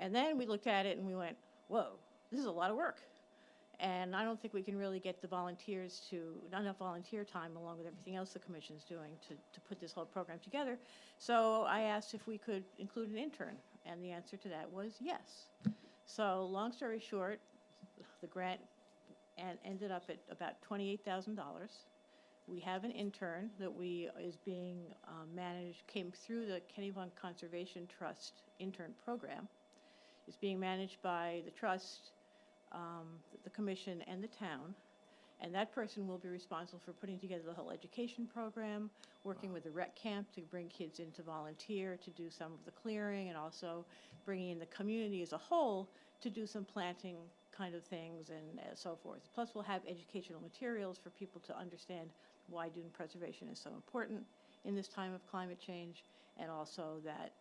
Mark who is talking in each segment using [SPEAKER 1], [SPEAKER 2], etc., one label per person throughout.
[SPEAKER 1] And then we looked at it and we went, whoa, this is a lot of work. And I don't think we can really get the volunteers not enough volunteer time along with everything else the commission's doing to put this whole program together. So I asked if we could include an intern, and the answer to that was yes. So long story short, the grant ended up at about $28,000. We have an intern that is being managed, came through the Kennebunk Conservation Trust intern program. It's being managed by the trust, the commission, and the town. And that person will be responsible for putting together the whole education program, working with the rec camp to bring kids in to volunteer, to do some of the clearing, and also bringing in the community as a whole to do some planting kind of things and so forth. Plus, we'll have educational materials for people to understand why dune preservation is so important in this time of climate change, and also that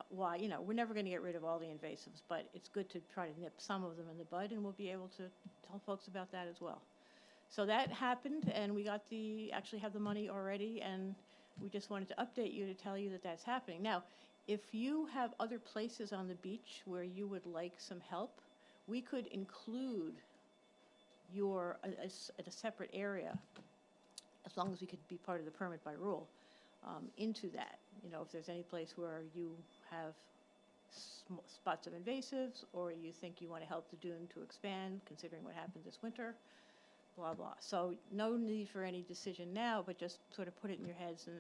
[SPEAKER 1] why, we're never going to get rid of all the invasives, but it's good to try to nip some of them in the bud, and we'll be able to tell folks about that as well. So that happened, and we actually have the money already, and we just wanted to update you to tell you that that's happening. Now, if you have other places on the beach where you would like some help, we could include at a separate area, as long as we could be part of the permit by rule, into that. If there's any place where you have spots of invasives, or you think you want to help the dune to expand, considering what happened this winter, blah, blah. So no need for any decision now, but just sort of put it in your heads and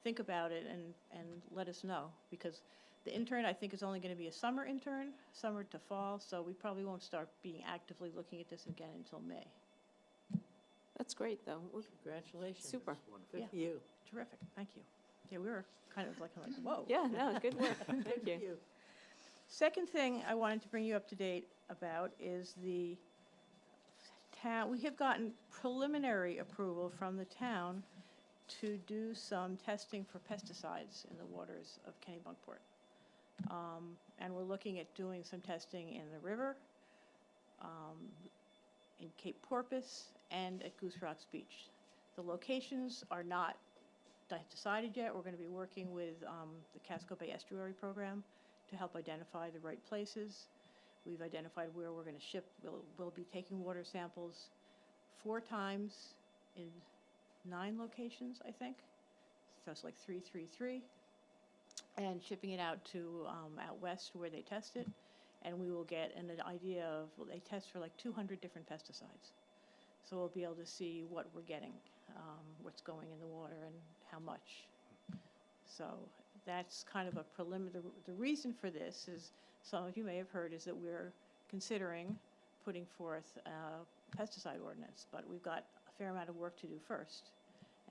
[SPEAKER 1] think about it and let us know. Because the intern, I think, is only going to be a summer intern, summer to fall, so we probably won't start being actively looking at this again until May.
[SPEAKER 2] That's great, though.
[SPEAKER 3] Congratulations.
[SPEAKER 2] Super.
[SPEAKER 3] Good for you.
[SPEAKER 1] Terrific. Thank you. Yeah, we were kind of like whoa.
[SPEAKER 2] Yeah, no, good work. Thank you.
[SPEAKER 1] Second thing I wanted to bring you up to date about is the town. We have gotten preliminary approval from the town to do some testing for pesticides in the waters of Kennebunkport. And we're looking at doing some testing in the river, in Cape Porpoise, and at Goose Rocks Beach. The locations are not decided yet. We're going to be working with the Casco Bay Estuary Program to help identify the right places. We've identified where we're going to ship. We'll be taking water samples 4 times in 9 locations, I think. So it's like 333. And shipping it out to out west where they test it. And we will get an idea of, they test for like 200 different pesticides. So we'll be able to see what we're getting, what's going in the water and how much. So that's kind of a preliminary. The reason for this is, some of you may have heard, is that we're considering putting forth a pesticide ordinance, but we've got a fair amount of work to do first.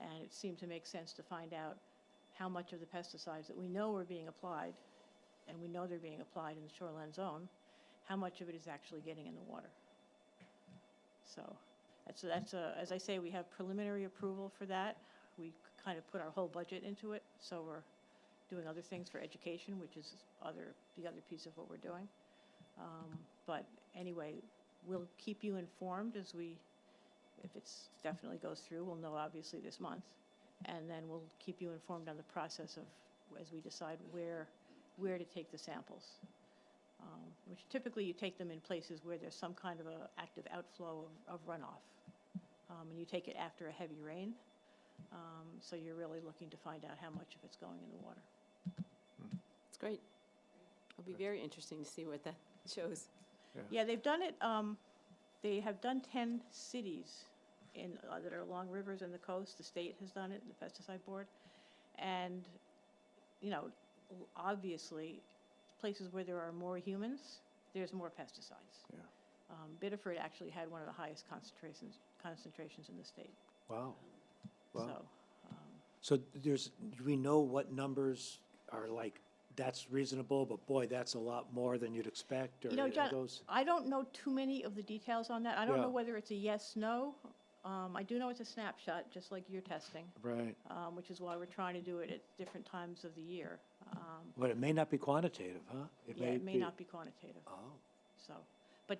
[SPEAKER 1] And it seemed to make sense to find out how much of the pesticides that we know are being applied, and we know they're being applied in the shoreline zone, how much of it is actually getting in the water. So that's as I say, we have preliminary approval for that. We kind of put our whole budget into it, so we're doing other things for education, which is the other piece of what we're doing. But anyway, we'll keep you informed if it definitely goes through. We'll know obviously this month, and then we'll keep you informed on the process as we decide where to take the samples. Which typically you take them in places where there's some kind of a active outflow of runoff. And you take it after a heavy rain. So you're really looking to find out how much of it's going in the water.
[SPEAKER 2] It's great. It'll be very interesting to see what that shows.
[SPEAKER 1] Yeah, they've done it. They have done 10 cities that are along rivers and the coast. The state has done it, the pesticide board. And, obviously, places where there are more humans, there's more pesticides.
[SPEAKER 4] Yeah.
[SPEAKER 1] Biddeford actually had one of the highest concentrations in the state.
[SPEAKER 4] Wow. Wow.
[SPEAKER 1] So,
[SPEAKER 4] So do we know what numbers are like, that's reasonable, but boy, that's a lot more than you'd expect? Or
[SPEAKER 1] John,
[SPEAKER 4] those?
[SPEAKER 1] I don't know too many of the details on that. I don't
[SPEAKER 4] Yeah.
[SPEAKER 1] know whether it's a yes, no. I do know it's a snapshot, just like you're testing.
[SPEAKER 4] Right.
[SPEAKER 1] Which is why we're trying to do it at different times of the year.
[SPEAKER 4] But it may not be quantitative, huh?
[SPEAKER 1] It may not be quantitative.
[SPEAKER 4] Oh.
[SPEAKER 1] So, but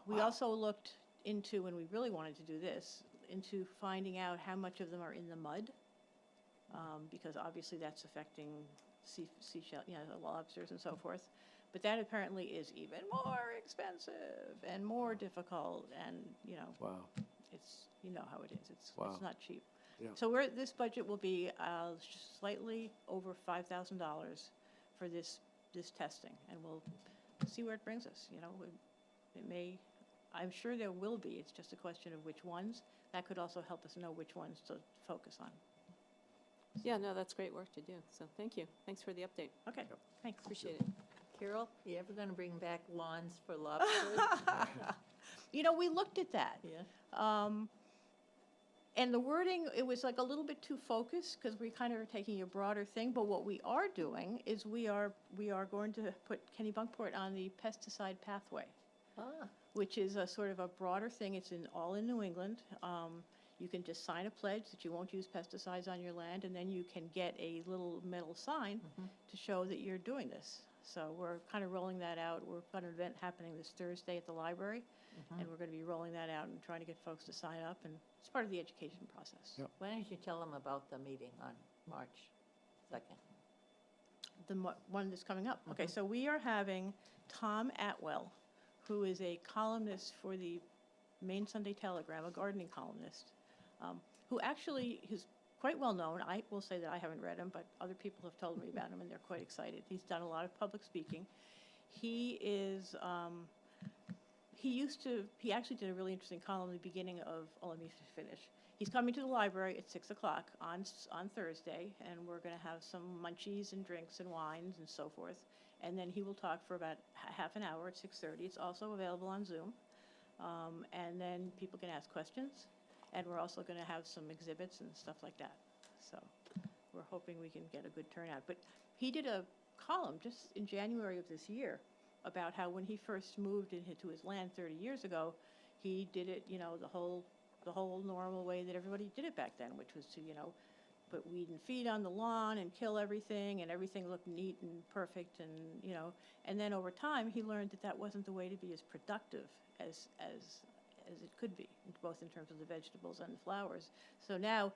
[SPEAKER 1] we also looked into, when we really wanted to do this, into finding out how much of them are in the mud, because obviously that's affecting seashell, the lobsters and so forth. But that apparently is even more expensive and more difficult, and,
[SPEAKER 4] Wow.
[SPEAKER 1] it's, you know how it is. It's
[SPEAKER 4] Wow.
[SPEAKER 1] not cheap.
[SPEAKER 4] Yeah.
[SPEAKER 1] So this budget will be slightly over $5,000 for this testing, and we'll see where it brings us. It may, I'm sure there will be. It's just a question of which ones. That could also help us know which ones to focus on.
[SPEAKER 2] Yeah, no, that's great work to do. So thank you. Thanks for the update.
[SPEAKER 1] Okay, thanks.
[SPEAKER 2] Appreciate it.
[SPEAKER 3] Carol, you ever gonna bring back lawns for lobsters?
[SPEAKER 1] We looked at that.
[SPEAKER 3] Yeah.
[SPEAKER 1] And the wording, it was like a little bit too focused, because we kind of are taking a broader thing, but what we are doing is we are going to put Kennebunkport on the pesticide pathway,
[SPEAKER 3] Ah,
[SPEAKER 1] which is a sort of a broader thing. It's all in New England. You can just sign a pledge that you won't use pesticides on your land, and then you can get a little metal sign to show that you're doing this. So we're kind of rolling that out. We've got an event happening this Thursday at the library, and we're going to be rolling that out and trying to get folks to sign up, and it's part of the education process.
[SPEAKER 4] Yep.
[SPEAKER 3] why don't you tell them about the meeting on March 2nd?
[SPEAKER 1] The one that's coming up. Okay, so we are having Tom Atwell, who is a columnist for the Maine Sunday Telegram, a gardening columnist, who actually is quite well known. I will say that I haven't read him, but other people have told me about him, and they're quite excited. He's done a lot of public speaking. He actually did a really interesting column at the beginning of, let me finish. He's coming to the library at 6 o'clock on Thursday, and we're going to have some munchies and drinks and wines and so forth. And then he will talk for about half an hour at 6:30. It's also available on Zoom. And then people can ask questions. And we're also going to have some exhibits and stuff like that. So we're hoping we can get a good turnout. But he did a column just in January of this year about how when he first moved into his land 30 years ago, he did it, the whole normal way that everybody did it back then, which was to, put weed and feed on the lawn and kill everything, and everything looked neat and perfect, and, and then over time he learned that wasn't the way to be as productive as it could be, both in terms of the vegetables and the flowers. So now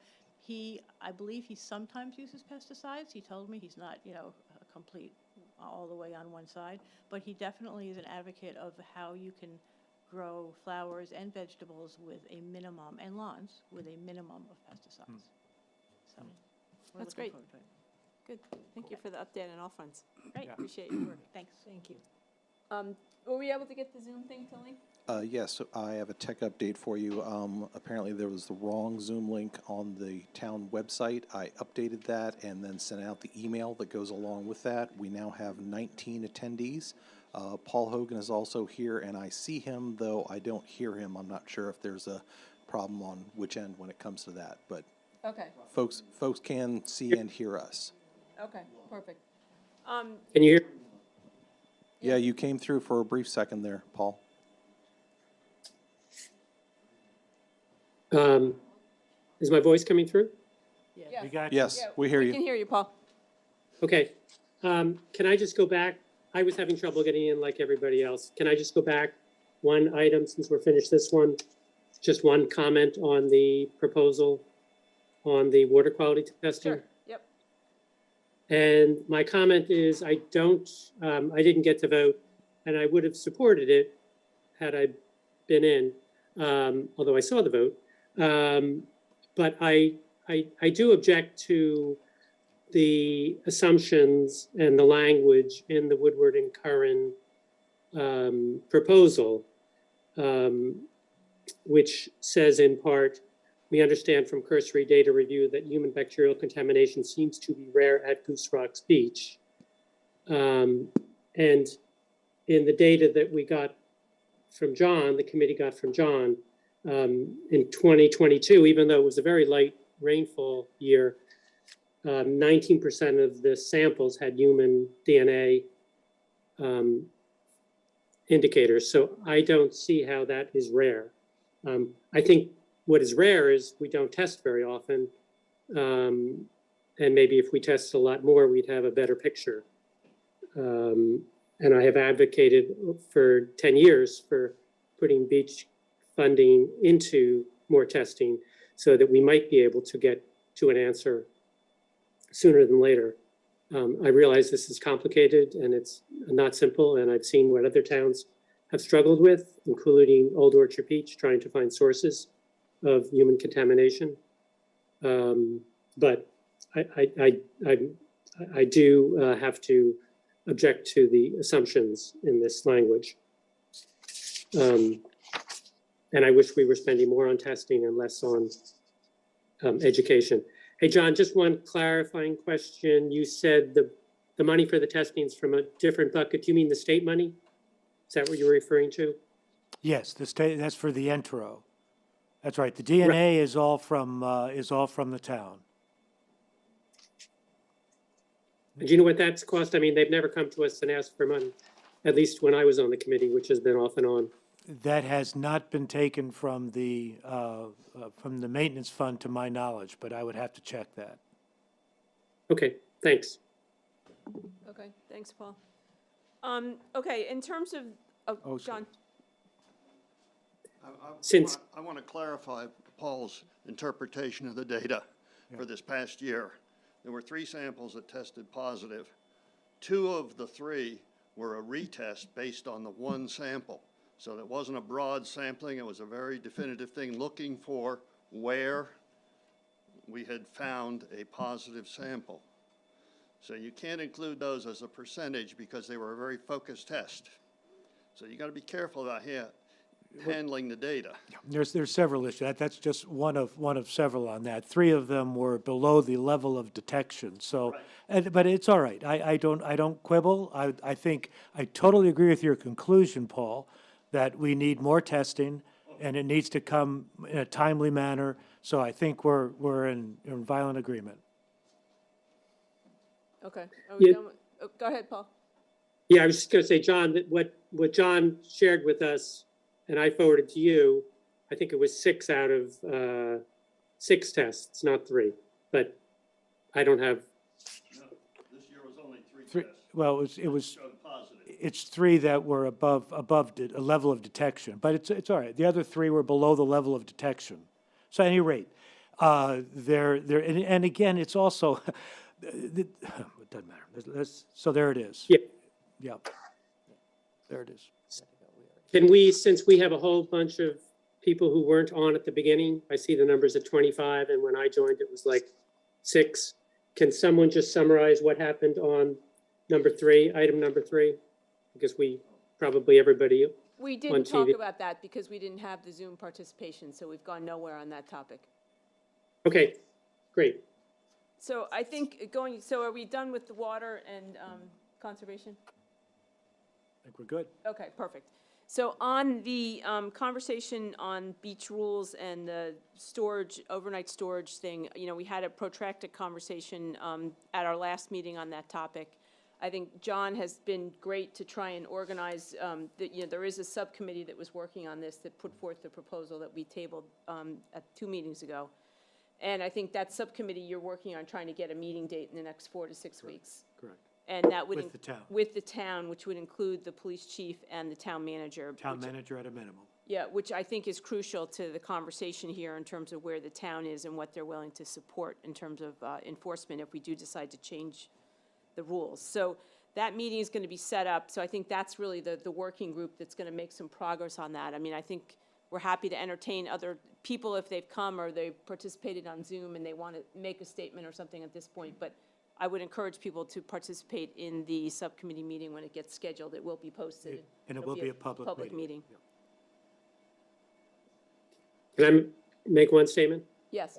[SPEAKER 1] I believe he sometimes uses pesticides. He told me he's not, a complete all the way on one side, but he definitely is an advocate of how you can grow flowers and vegetables with a minimum, and lawns with a minimum of pesticides. So we're
[SPEAKER 2] That's
[SPEAKER 1] looking
[SPEAKER 2] great.
[SPEAKER 1] forward to it.
[SPEAKER 2] Good. Thank you for the update on all fronts.
[SPEAKER 1] Great.
[SPEAKER 2] Appreciate your work.
[SPEAKER 1] Thanks.
[SPEAKER 3] Thank you.
[SPEAKER 2] Were we able to get the Zoom thing, Tilly?
[SPEAKER 5] Yes, I have a tech update for you. Apparently there was the wrong Zoom link on the town website. I updated that and then sent out the email that goes along with that. We now have 19 attendees. Paul Hogan is also here, and I see him, though I don't hear him. I'm not sure if there's a problem on which end when it comes to that, but
[SPEAKER 2] Okay.
[SPEAKER 5] folks can see and hear us.
[SPEAKER 2] Okay. Perfect.
[SPEAKER 6] Can you hear?
[SPEAKER 5] Yeah, you came through for a brief second there, Paul.
[SPEAKER 6] Is my voice coming through?
[SPEAKER 2] Yeah.
[SPEAKER 4] We got you.
[SPEAKER 5] Yes, we hear
[SPEAKER 2] We
[SPEAKER 5] you.
[SPEAKER 2] can hear you, Paul.
[SPEAKER 6] Okay. Can I just go back? I was having trouble getting in like everybody else. Can I just go back one item since we're finished this one? Just one comment on the proposal on the water quality testing.
[SPEAKER 2] Sure. Yep.
[SPEAKER 6] And my comment is I didn't get to vote, and I would have supported it had I been in, although I saw the vote. But I do object to the assumptions and the language in the Woodward and Curran proposal, which says in part, we understand from cursory data review that human bacterial contamination seems to be rare at Goose Rocks Beach. And in the data that we got from John, the committee got from John, in 2022, even though it was a very light rainfall year, 19% of the samples had human DNA indicators. So I don't see how that is rare. I think what is rare is we don't test very often. And maybe if we test a lot more, we'd have a better picture. And I have advocated for 10 years for putting beach funding into more testing so that we might be able to get to an answer sooner than later. I realize this is complicated and it's not simple, and I've seen what other towns have struggled with, including Old Orchard Beach, trying to find sources of human contamination. But I do have to object to the assumptions in this language. And I wish we were spending more on testing and less on education. Hey, John, just one clarifying question. You said the money for the testing is from a different bucket. Do you mean the state money? Is that what you're referring to?
[SPEAKER 4] Yes, the state, that's for the Entero. That's right. The DNA is all from the town.
[SPEAKER 6] And do you know what that's cost? I mean, they've never come to us and asked for money, at least when I was on the committee, which has been off and on.
[SPEAKER 4] That has not been taken from the maintenance fund to my knowledge, but I would have to check that.
[SPEAKER 6] Okay, thanks.
[SPEAKER 2] Okay, thanks, Paul. Okay, in terms of,
[SPEAKER 4] Oh,
[SPEAKER 2] John,
[SPEAKER 6] Since-
[SPEAKER 7] I want to clarify Paul's interpretation of the data for this past year. There were 3 samples that tested positive. 2 of the 3 were a retest based on the 1 sample. So it wasn't a broad sampling, it was a very definitive thing looking for where we had found a positive sample. So you can't include those as a percentage because they were a very focused test. So you got to be careful about handling the data.
[SPEAKER 4] There's several issues. That's just one of several on that. 3 of them were below the level of detection. So, but it's all right. I don't quibble. I think I totally agree with your conclusion, Paul, that we need more testing and it needs to come in a timely manner. So I think we're in violent agreement.
[SPEAKER 2] okay, are we
[SPEAKER 6] Yeah.
[SPEAKER 2] done with, go ahead, Paul.
[SPEAKER 6] Yeah, I was just going to say, John, that what John shared with us, and I forwarded to you, I think it was 6 out of 6 tests, not 3. But I don't have,
[SPEAKER 7] No, this year was only 3
[SPEAKER 4] Three,
[SPEAKER 7] tests.
[SPEAKER 4] well, it was
[SPEAKER 7] Showed positive.
[SPEAKER 4] it's 3 that were above a level of detection, but it's all right. The other 3 were below the level of detection. So at any rate, and again, it's also, it doesn't matter. So there it is.
[SPEAKER 6] yeah.
[SPEAKER 4] Yeah. There it is.
[SPEAKER 6] Can we, since we have a whole bunch of people who weren't on at the beginning, I see the numbers at 25, and when I joined, it was like 6. Can someone just summarize what happened on item number 3? Because everybody,
[SPEAKER 2] We
[SPEAKER 6] On
[SPEAKER 2] didn't talk
[SPEAKER 6] TV.
[SPEAKER 2] about that because we didn't have the Zoom participation, so we've gone nowhere on that topic.
[SPEAKER 6] okay, great.
[SPEAKER 2] So I think so are we done with the water and conservation?
[SPEAKER 4] I think we're good.
[SPEAKER 2] Okay, perfect. So on the conversation on beach rules and the overnight storage thing, we had a protracted conversation at our last meeting on that topic. I think John has been great to try and organize, there is a subcommittee that was working on this that put forth the proposal that we tabled at 2 meetings ago. And I think that subcommittee, you're working on trying to get a meeting date in the next 4 to 6 weeks.
[SPEAKER 4] Correct.
[SPEAKER 2] And that would.
[SPEAKER 4] With the town.
[SPEAKER 2] With the town, which would include the police chief and the town manager.
[SPEAKER 4] Town manager at a minimum.
[SPEAKER 2] Yeah, which I think is crucial to the conversation here in terms of where the town is and what they're willing to support in terms of enforcement if we do decide to change the rules. So that meeting is going to be set up. So I think that's really the working group that's going to make some progress on that. I mean, I think we're happy to entertain other people if they've come or they've participated on Zoom and they want to make a statement or something at this point. But I would encourage people to participate in the subcommittee meeting when it gets scheduled. It will be posted.
[SPEAKER 4] And it
[SPEAKER 2] It'll
[SPEAKER 4] will be a public meeting.
[SPEAKER 6] Can I make one statement?
[SPEAKER 2] Yes.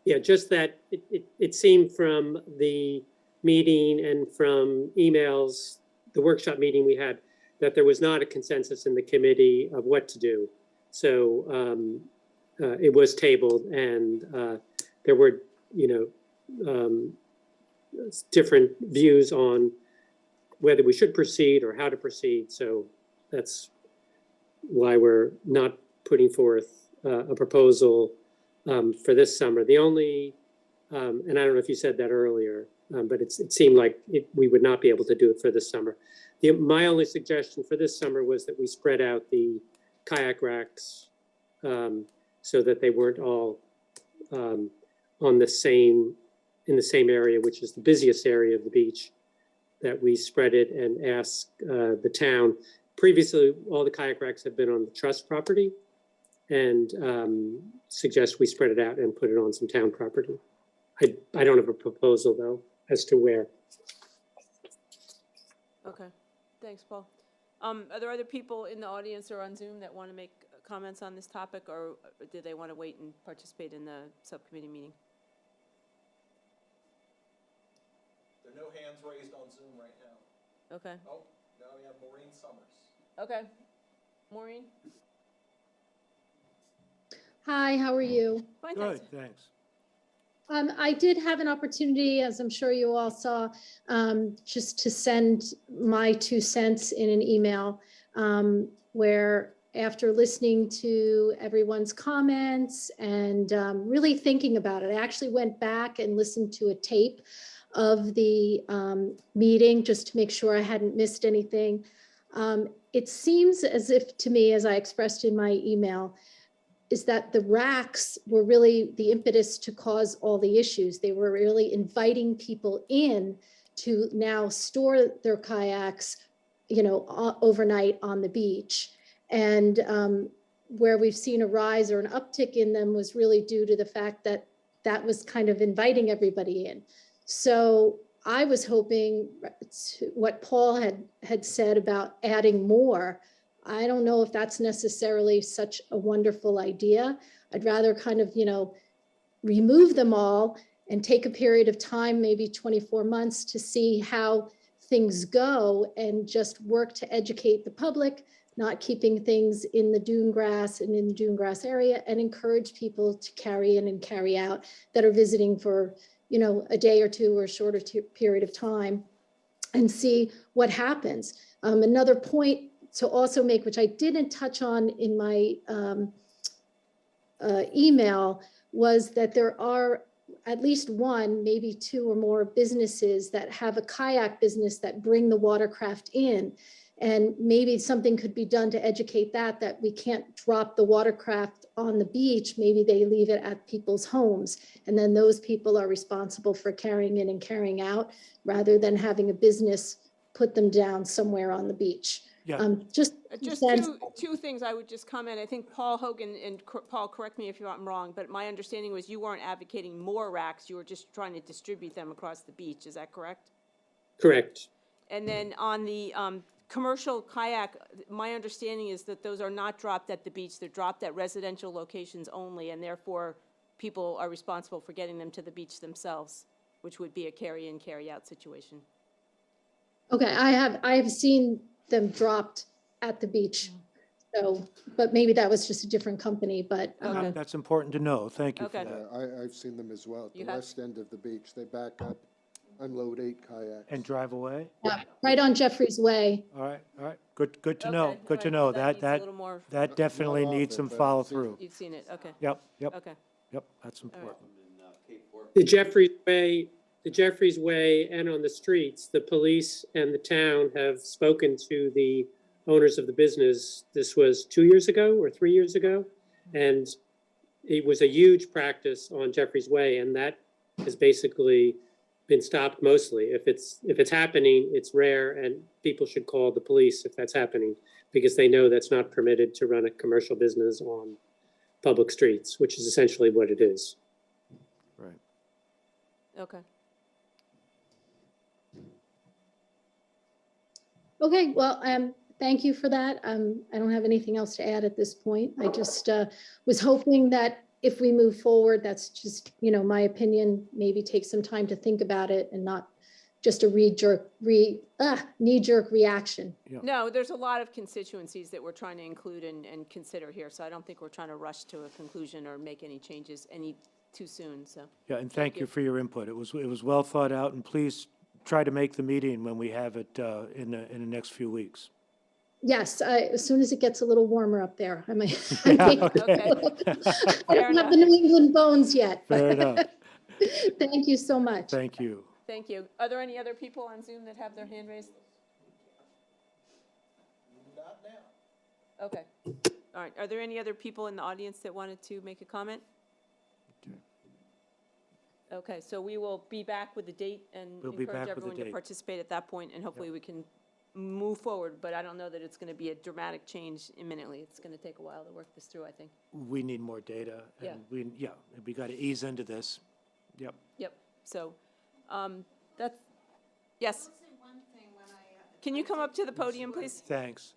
[SPEAKER 6] Yeah, just that it seemed from the meeting and from emails, the workshop meeting we had, that there was not a consensus in the committee of what to do. So it was tabled and there were, different views on whether we should proceed or how to proceed. So that's why we're not putting forth a proposal for this summer. The only, and I don't know if you said that earlier, but it seemed like we would not be able to do it for this summer. My only suggestion for this summer was that we spread out the kayak racks so that they weren't all on the same in the same area, which is the busiest area of the beach, that we spread it and ask the town. Previously, all the kayak racks have been on the trust property, and suggest we spread it out and put it on some town property. I don't have a proposal, though, as to where.
[SPEAKER 2] Okay, thanks, Paul. Are there other people in the audience or on Zoom that want to make comments on this topic, or do they want to wait and participate in the subcommittee meeting?
[SPEAKER 5] There are no hands raised on Zoom right now.
[SPEAKER 2] Okay,
[SPEAKER 5] Oh, now we have Maureen Summers.
[SPEAKER 2] okay. Maureen?
[SPEAKER 8] Hi, how are you?
[SPEAKER 2] Fine, thanks.
[SPEAKER 4] Good, thanks.
[SPEAKER 8] I did have an opportunity, as I'm sure you all saw, just to send my 2 cents in an email, where after listening to everyone's comments and really thinking about it, I actually went back and listened to a tape of the meeting just to make sure I hadn't missed anything. It seems as if, to me, as I expressed in my email, is that the racks were really the impetus to cause all the issues. They were really inviting people in to now store their kayaks, overnight on the beach. And where we've seen a rise or an uptick in them was really due to the fact that that was kind of inviting everybody in. So I was hoping what Paul had said about adding more. I don't know if that's necessarily such a wonderful idea. I'd rather kind of, remove them all and take a period of time, maybe 24 months, to see how things go and just work to educate the public, not keeping things in the dune grass and in the dune grass area, and encourage people to carry in and carry out that are visiting for, a day or two or a shorter period of time, and see what happens. Another point to also make, which I didn't touch on in my email, was that there are at least one, maybe 2 or more businesses that have a kayak business that bring the watercraft in. And maybe something could be done to educate that we can't drop the watercraft on the beach. Maybe they leave it at people's homes. And then those people are responsible for carrying in and carrying out, rather than having a business put them down somewhere on the beach.
[SPEAKER 4] Yeah.
[SPEAKER 2] Just two things I would just comment. I think Paul Hogan, and Paul, correct me if I'm wrong, but my understanding was you weren't advocating more racks, you were just trying to distribute them across the beach. Is that correct?
[SPEAKER 6] Correct.
[SPEAKER 2] And then on the commercial kayak, my understanding is that those are not dropped at the beach. They're dropped at residential locations only, and therefore people are responsible for getting them to the beach themselves, which would be a carry-in, carry-out situation.
[SPEAKER 8] Okay, I have seen them dropped at the beach. So, but maybe that was just a different company, but.
[SPEAKER 2] Okay.
[SPEAKER 4] That's important to know. Thank you for
[SPEAKER 2] Okay.
[SPEAKER 4] that.
[SPEAKER 9] I've seen them as well, at
[SPEAKER 2] You
[SPEAKER 9] the
[SPEAKER 2] have?
[SPEAKER 9] west end of the beach. They back up, unload 8 kayaks.
[SPEAKER 4] And drive away?
[SPEAKER 8] Yeah, right on Jeffrey's Way.
[SPEAKER 4] All right. Good to know.
[SPEAKER 2] Okay,
[SPEAKER 4] Good to
[SPEAKER 2] all
[SPEAKER 4] know.
[SPEAKER 2] right. Needs a
[SPEAKER 4] That
[SPEAKER 2] little more,
[SPEAKER 4] that definitely
[SPEAKER 9] Not
[SPEAKER 4] needs
[SPEAKER 9] often,
[SPEAKER 4] some
[SPEAKER 9] but I've
[SPEAKER 4] follow
[SPEAKER 9] seen
[SPEAKER 4] through.
[SPEAKER 2] you've seen it, okay,
[SPEAKER 4] Yep,
[SPEAKER 2] okay.
[SPEAKER 4] that's important.
[SPEAKER 6] The Jeffreys Way and on the streets, the police and the town have spoken to the owners of the business. This was 2 years ago or 3 years ago. And it was a huge practice on Jeffreys Way, and that has basically been stopped mostly. If it's happening, it's rare, and people should call the police if that's happening, because they know that's not permitted to run a commercial business on public streets, which is essentially what it is.
[SPEAKER 4] Right.
[SPEAKER 2] Okay.
[SPEAKER 8] Okay, well, thank you for that. I don't have anything else to add at this point. I just was hoping that if we move forward, that's just, my opinion, maybe take some time to think about it and not just a knee-jerk reaction.
[SPEAKER 2] No, there's a lot of constituencies that we're trying to include and consider here, so I don't think we're trying to rush to a conclusion or make any changes any too soon, so.
[SPEAKER 4] Yeah, and thank you for your input. It was well thought out, and please try to make the meeting when we have it in the next few weeks.
[SPEAKER 8] Yes, as soon as it gets a little warmer up there, I might.
[SPEAKER 2] Okay.
[SPEAKER 8] I
[SPEAKER 2] Fair
[SPEAKER 8] don't have
[SPEAKER 2] enough.
[SPEAKER 8] the New England bones yet.
[SPEAKER 4] Fair enough.
[SPEAKER 8] Thank you so much.
[SPEAKER 4] Thank you.
[SPEAKER 2] Thank you. Are there any other people on Zoom that have their hand raised?
[SPEAKER 5] Not now.
[SPEAKER 2] Okay. All right. Are there any other people in the audience that wanted to make a comment? Okay, so we will be back with the date and
[SPEAKER 4] We'll be
[SPEAKER 2] encourage
[SPEAKER 4] back with the
[SPEAKER 2] everyone to
[SPEAKER 4] date.
[SPEAKER 2] participate at that point, and hopefully we can move forward, but I don't know that it's going to be a dramatic change imminently. It's going to take a while to work this through, I think.
[SPEAKER 4] We need more data,
[SPEAKER 2] Yeah.
[SPEAKER 4] and we got to ease into this. Yep.
[SPEAKER 2] Yep, so, that's, yes,
[SPEAKER 10] I'll say one thing when I.
[SPEAKER 2] can you come up to the podium, please?
[SPEAKER 4] Thanks.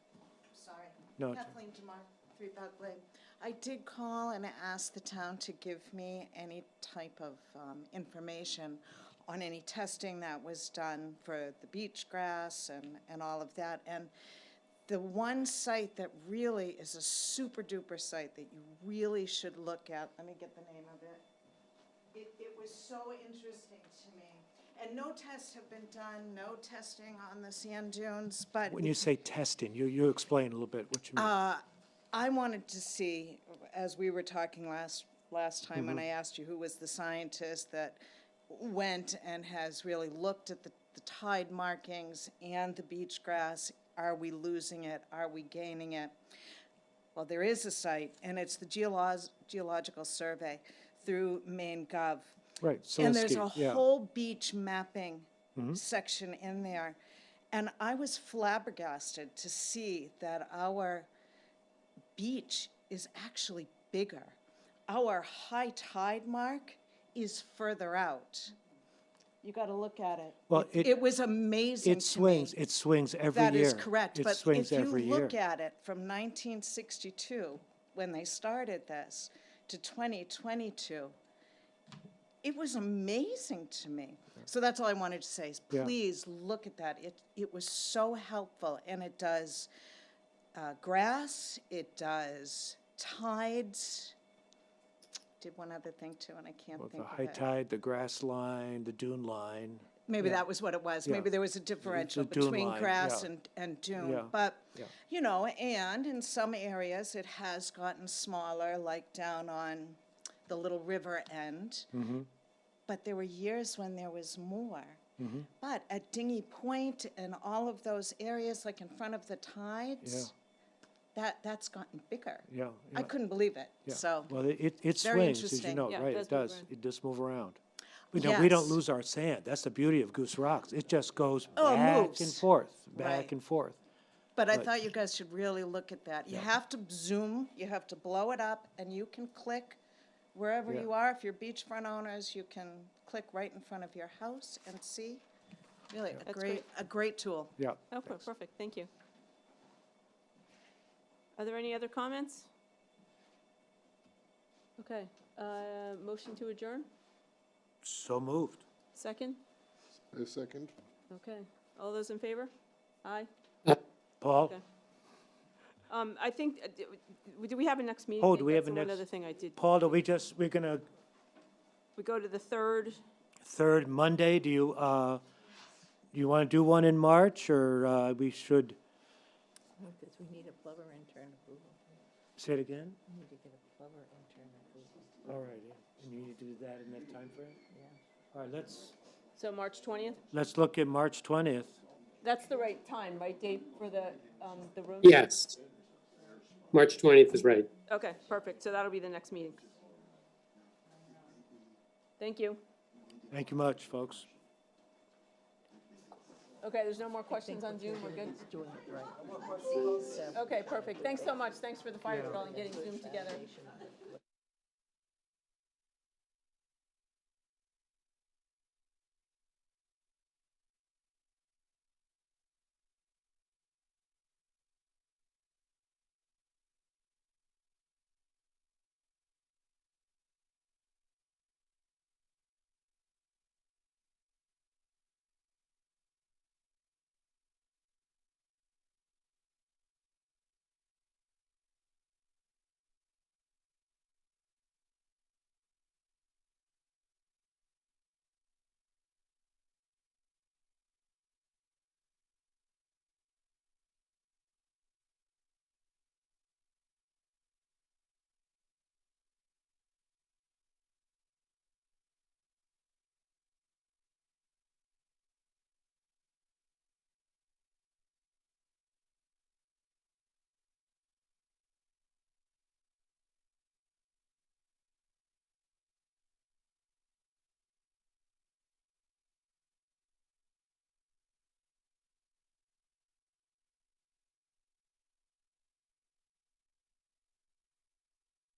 [SPEAKER 10] Sorry.
[SPEAKER 4] No, it's-
[SPEAKER 10] Kathleen DeMar, 3 Bug Lane. I did call and ask the town to give me any type of information on any testing that was done for the beach grass and all of that. And the one site that really is a super duper site that you really should look at, let me get the name of it. It was so interesting to me. And no tests have been done, no testing on the sand dunes, but.
[SPEAKER 4] When you say testing, you explain a little bit what you mean.
[SPEAKER 10] I wanted to see, as we were talking last time when I asked you who was the scientist that went and has really looked at the tide markings and the beach grass. Are we losing it? Are we gaining it? Well, there is a site, and it's the Geological Survey through Maine Gov.
[SPEAKER 4] Right,
[SPEAKER 10] And there's
[SPEAKER 4] Selinsky,
[SPEAKER 10] a
[SPEAKER 4] yeah.
[SPEAKER 10] whole beach mapping section in there. And I was flabbergasted to see that our beach is actually bigger. Our high tide mark is further out. You got to look at it.
[SPEAKER 4] Well,
[SPEAKER 10] It was amazing
[SPEAKER 4] It
[SPEAKER 10] to me.
[SPEAKER 4] swings every year.
[SPEAKER 10] That is correct.
[SPEAKER 4] It
[SPEAKER 10] But
[SPEAKER 4] swings
[SPEAKER 10] if you
[SPEAKER 4] every year.
[SPEAKER 10] look at it from 1962, when they started this, to 2022, it was amazing to me. So that's all I wanted to say is
[SPEAKER 4] Yeah.
[SPEAKER 10] please look at that. It was so helpful, and it does grass, it does tides. Did one other thing too, and I can't
[SPEAKER 4] Well,
[SPEAKER 10] think
[SPEAKER 4] the
[SPEAKER 10] of
[SPEAKER 4] high
[SPEAKER 10] it.
[SPEAKER 4] tide, the grass line, the dune line.
[SPEAKER 10] Maybe
[SPEAKER 4] Yeah.
[SPEAKER 10] that was what it was.
[SPEAKER 4] Yeah.
[SPEAKER 10] Maybe there was a differential
[SPEAKER 4] dune
[SPEAKER 10] between
[SPEAKER 4] line,
[SPEAKER 10] grass
[SPEAKER 4] yeah.
[SPEAKER 10] and dune.
[SPEAKER 4] Yeah,
[SPEAKER 10] But,
[SPEAKER 4] yeah.
[SPEAKER 10] you know, and in some areas, it has gotten smaller, like down on the little river end.
[SPEAKER 4] Mm-hmm.
[SPEAKER 10] But there were years when there was more. But at Dinghy Point and all of those areas, like in front of the tides, that's gotten bigger.
[SPEAKER 4] Yeah,
[SPEAKER 10] I
[SPEAKER 4] yeah,
[SPEAKER 10] couldn't believe it,
[SPEAKER 4] yeah.
[SPEAKER 10] so.
[SPEAKER 4] Well, it
[SPEAKER 10] very
[SPEAKER 4] swings, as you
[SPEAKER 10] interesting.
[SPEAKER 4] know,
[SPEAKER 2] Yeah, it
[SPEAKER 4] right,
[SPEAKER 2] does
[SPEAKER 4] it
[SPEAKER 2] move
[SPEAKER 4] does.
[SPEAKER 2] around.
[SPEAKER 4] It does move around. We don't
[SPEAKER 10] Yes.
[SPEAKER 4] lose our sand. That's the beauty of Goose Rocks. It just goes
[SPEAKER 10] Oh, it
[SPEAKER 4] back
[SPEAKER 10] moves.
[SPEAKER 4] and forth, back
[SPEAKER 10] Right.
[SPEAKER 4] and forth.
[SPEAKER 10] But I
[SPEAKER 4] But-
[SPEAKER 10] thought you guys should really look at that. You have to zoom, you have to blow it up, and you can click wherever
[SPEAKER 4] Yeah.
[SPEAKER 10] you are. If you're beachfront owners, you can click right in front of your house and see. Really,
[SPEAKER 2] That's great.
[SPEAKER 10] a great tool.
[SPEAKER 4] Yeah.
[SPEAKER 2] Okay, perfect, thank you. Are there any other comments? Okay, motion to adjourn,
[SPEAKER 4] So moved.
[SPEAKER 2] second?
[SPEAKER 9] A second.
[SPEAKER 2] Okay, all those in favor? Aye.
[SPEAKER 4] Paul?
[SPEAKER 2] Okay. I think, do we have a next meeting?
[SPEAKER 4] Oh,
[SPEAKER 2] date?
[SPEAKER 4] do we have
[SPEAKER 2] That's
[SPEAKER 4] a
[SPEAKER 2] the one
[SPEAKER 4] next-
[SPEAKER 2] other thing I did.
[SPEAKER 4] Paul, we're gonna,
[SPEAKER 2] We go to the 3rd,
[SPEAKER 4] third Monday, do you wanna do one in March, or we should,
[SPEAKER 3] Because we need a Plover intern approval.
[SPEAKER 4] say it again?
[SPEAKER 3] We need to get a Plover intern approval.
[SPEAKER 4] All right, yeah. And you need to do that in that timeframe?
[SPEAKER 3] Yeah.
[SPEAKER 4] All right,
[SPEAKER 2] so March 20th?
[SPEAKER 4] let's look at March 20th.
[SPEAKER 2] That's the right time, right, Dave, for the road?
[SPEAKER 6] Yes. March 20th is right.
[SPEAKER 2] Okay, perfect, so that'll be the next meeting. Thank you.
[SPEAKER 4] Thank you much, folks.
[SPEAKER 2] Okay, there's no more questions on Zoom, we're good?
[SPEAKER 3] Doing it right.
[SPEAKER 2] Okay, perfect, thanks so much, thanks for the fire department getting Zoom together.